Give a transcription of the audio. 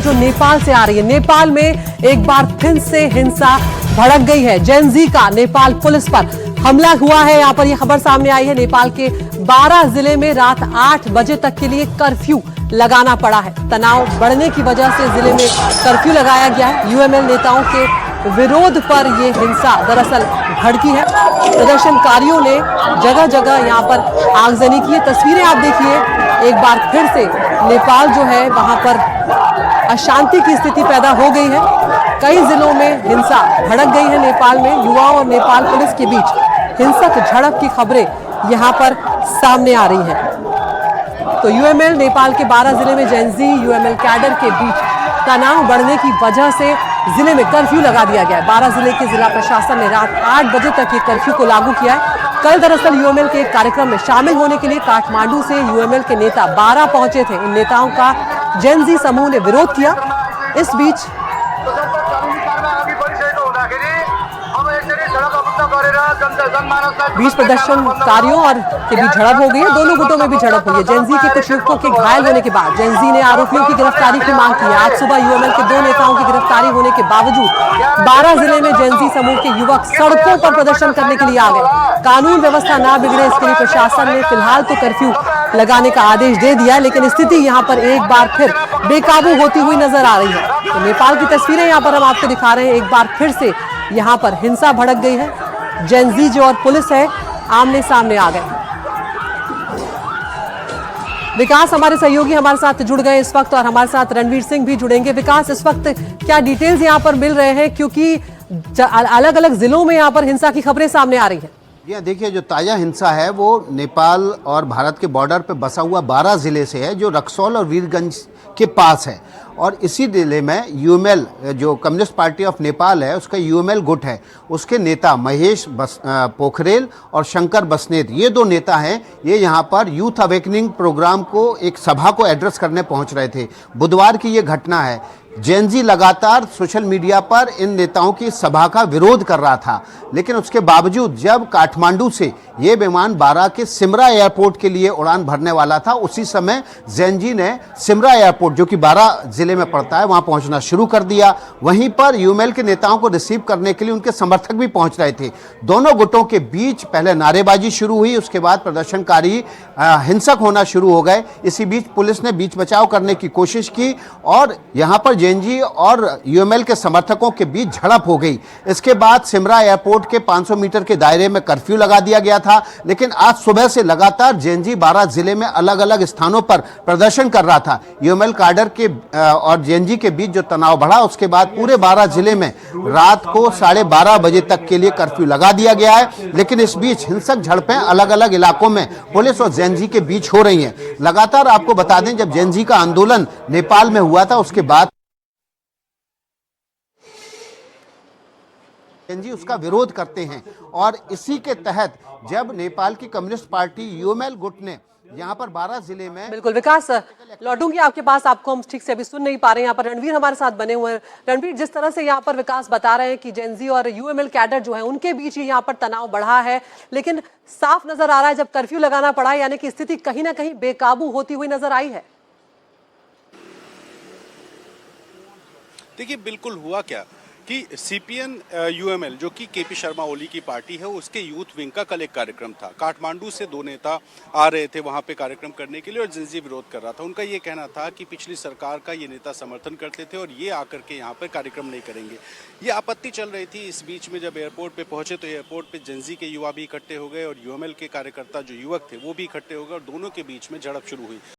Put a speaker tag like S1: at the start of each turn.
S1: जो नेपाल से आ रही है, नेपाल में एक बार फिर से हिंसा भड़क गई है। जेन जी का नेपाल पुलिस पर हमला हुआ है। यहाँ पर यह खबर सामने आई है। नेपाल के 12 जिले में रात 8 बजे तक के लिए कर्फ्यू लगाना पड़ा है। तनाव बढ़ने की वजह से जिले में कर्फ्यू लगाया गया है। यूएमएल नेताओं के विरोध पर यह हिंसा दरअसल भड़की है। प्रदर्शनकारियों ने जगह जगह यहाँ पर आगजनी की है। तस्वीरें आप देखिए, एक बार फिर से नेपाल जो है वहां पर अशांति की स्थिति पैदा हो गई है। कई जिलों में हिंसा भड़क गई है। नेपाल में युवाओं और नेपाल पुलिस के बीच हिंसक झड़प की खबरें यहां पर सामने आ रही हैं। तो यूएमएल नेपाल के 12 जिले में जेन जी यूएमएल कैडर के बीच तनाव बढ़ने की वजह से जिले में कर्फ्यू लगा दिया गया है। 12 जिले के जिला प्रशासन ने रात 8 बजे तक ये कर्फ्यू को लागू किया है। कल दरअसल यूएमएल के एक कार्यक्रम में शामिल होने के लिए काठमांडू से यूएमएल के नेता 12 पहुंचे थे। इन नेताओं का जेन जी समूह ने विरोध किया। इस बीच प्रदर्शनकारियों और के बीच झड़प हो गई है। दोनों गुटों में भी झड़प हुई है। जेन जी के कुछ युवकों के घायल होने के बाद जेन जी ने आरोपियों की गिरफ्तारी की मांग की है। आज सुबह यूएमएल के 2 नेताओं की गिरफ्तारी होने के बावजूद 12 जिले में जेन जी समूह के युवक सड़कों पर प्रदर्शन करने के लिए आ गए। कानून व्यवस्था ना बिगड़े, इसके लिए प्रशासन ने फिलहाल तो कर्फ्यू लगाने का आदेश दे दिया, लेकिन स्थिति यहाँ पर एक बार फिर बेकाबू होती हुई नजर आ रही है। तो नेपाल की तस्वीरें यहाँ पर हम आपको दिखा रहे हैं। एक बार फिर से यहाँ पर हिंसा भड़क गई है। जेन जी जो और पुलिस है आमने सामने आ गए। विकास हमारे सहयोगी हमारे साथ जुड़ गए इस वक्त, और हमारे साथ रणवीर सिंह भी जुड़ेंगे। विकास, इस वक्त क्या डिटेल्स यहाँ पर मिल रहे हैं, क्योंकि अलग अलग जिलों में यहाँ पर हिंसा की खबरें सामने आ रही हैं?
S2: जी देखिए, जो ताज़ा हिंसा है वो नेपाल और भारत के बॉर्डर पर बसा हुआ 12 ज़िले से है, जो रक्सौल और वीरगंज के पास है। और इसी जिले में यूएमएल, जो कम्युनिस्ट पार्टी ऑफ नेपाल है, उसका यूएमएल गुट है। उसके नेता महेश पोखरेल और शंकर बसनेत, ये 2 नेता हैं। ये यहाँ पर यूथ अवेकनिंग प्रोग्राम को, एक सभा को एड्रेस करने पहुँच रहे थे। बुधवार की ये घटना है। जेन जी लगातार सोशल मीडिया पर इन नेताओं की सभा का विरोध कर रहा था, लेकिन उसके बावजूद जब काठमांडू से ये विमान 12 के सिमरा एयरपोर्ट के लिए उड़ान भरने वाला था, उसी समय जेन जी ने सिमरा एयरपोर्ट, जो कि 12 जिले में पड़ता है, वहां पहुंचना शुरू कर दिया। वहीं पर यूएमएल के नेताओं को रिसीव करने के लिए उनके समर्थक भी पहुंच रहे थे। दोनों गुटों के बीच पहले नारेबाजी शुरू हुई, उसके बाद प्रदर्शनकारी हिंसक होना शुरू हो गए। इसी बीच पुलिस ने बीच बचाव करने की कोशिश की और यहाँ पर जेन जी और यूएमएल के समर्थकों के बीच झड़प हो गई। इसके बाद सिमरा एयरपोर्ट के 500 मीटर के दायरे में कर्फ्यू लगा दिया गया था, लेकिन आज सुबह से लगातार जेन जी 12 जिले में अलग अलग स्थानों पर प्रदर्शन कर रहा था। यूएमएल कैडर के और जेन जी के बीच जो तनाव बढ़ा, उसके बाद पूरे 12 जिले में रात को 12:30 बजे तक के लिए कर्फ्यू लगा दिया गया है। लेकिन इस बीच हिंसक झड़पें अलग अलग इलाकों में पुलिस और जेन जी के बीच हो रही हैं। लगातार आपको बता दें, जब जेन जी का आंदोलन नेपाल में हुआ था, उसके बाद जेन जी उसका विरोध करते हैं। और इसी के तहत जब नेपाल की कम्युनिस्ट पार्टी यूएमएल गुट ने यहाँ पर 12 जिले में,
S1: बिल्कुल विकास, लौटूंगी आपके पास। आपको हम ठीक से अभी सुन नहीं पा रहे हैं। यहाँ पर रणवीर हमारे साथ बने हुए हैं। रणवीर, जिस तरह से यहाँ पर विकास बता रहे हैं कि जेन जी और यूएमएल कैडर जो है उनके बीच ही यहाँ पर तनाव बढ़ा है, लेकिन साफ नजर आ रहा है जब कर्फ्यू लगाना पड़ा, यानी कि स्थिति कहीं ना कहीं बेकाबू होती हुई नजर आई है।
S3: देखिए, बिल्कुल हुआ क्या कि सीपीएन यूएमएल, जो कि केपी शर्मा ओली की पार्टी है, उसके यूथ विंग का कल एक कार्यक्रम था। काठमांडू से 2 नेता आ रहे थे वहां पे कार्यक्रम करने के लिए, और जेन जी विरोध कर रहा था। उनका ये कहना था कि पिछली सरकार का ये नेता समर्थन करते थे और ये आकर के यहाँ पर कार्यक्रम नहीं करेंगे। ये आपत्ति चल रही थी। इस बीच में जब एयरपोर्ट पे पहुंचे तो एयरपोर्ट पे जेन जी के युवा भी इकट्ठे हो गए और यूएमएल के कार्यकर्ता जो युवक थे वो भी इकट्ठे हो गए, और दोनों के बीच में झड़प शुरू हुई।